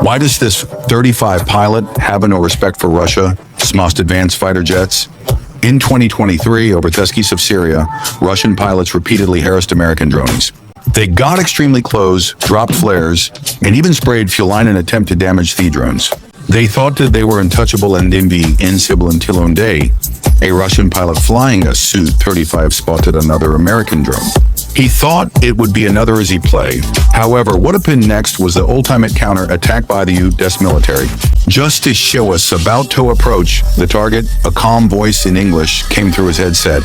Why does this F-35 pilot have no respect for Russia's most advanced fighter jets? In 2023, over the skies of Syria, Russian pilots repeatedly harassed American drones. They got extremely close, dropped flares, and even sprayed fuel in an attempt to damage the drones. They thought that they were untouchable, and in the Insibilantilon day, a Russian pilot flying a Su-35 spotted another American drone. He thought it would be another easy play. However, what happened next was the ultimate counter-attack by the U.S. military. Just to show us about to approach the target, a calm voice in English came through his headset.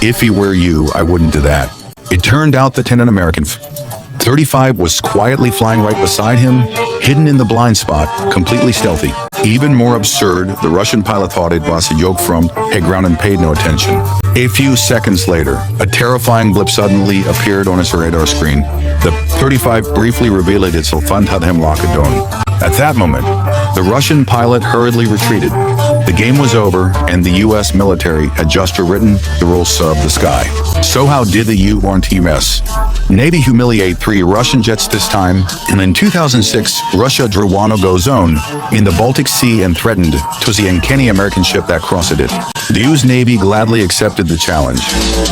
If he were you, I wouldn't do that. It turned out that an American F-35 was quietly flying right beside him, hidden in the blind spot, completely stealthy. Even more absurd, the Russian pilot thought it was a joke from high ground and paid no attention. A few seconds later, a terrifying blip suddenly appeared on his radar screen. The F-35 briefly revealed itself and had him lock it down. At that moment, the Russian pilot hurriedly retreated. The game was over, and the U.S. military had just rewritten the rules of the sky. So how did the U.S. Navy humiliate 3 Russian jets this time? And in 2006, Russia drew one no-go zone in the Baltic Sea and threatened to sink any American ship that crossed it. The U.S. Navy gladly accepted the challenge.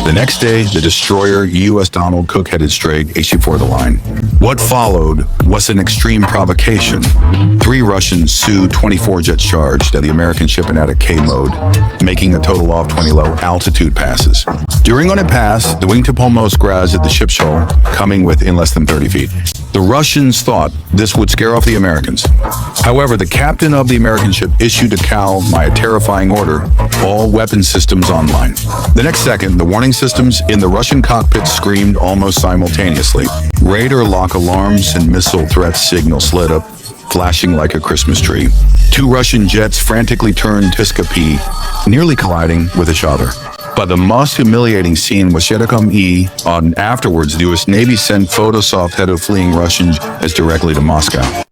The next day, the destroyer U.S. Donald Cook headed straight for the line. What followed was an extreme provocation. 3 Russian Su-24 jets charged at the American ship in K mode, making a total of 20 low-altitude passes. During on a pass, the wingtip almost grazed at the ship's hull, coming within less than 30 feet. The Russians thought this would scare off the Americans. However, the captain of the American ship issued a terrifying order: all weapon systems online. The next second, the warning systems in the Russian cockpit screamed almost simultaneously. Radar lock alarms and missile threat signals lit up, flashing like a Christmas tree. 2 Russian jets frantically turned to escape, nearly colliding with each other. But the most humiliating scene was yet to come. Afterwards, the U.S. Navy sent photos of head of fleeing Russian jets directly to Moscow.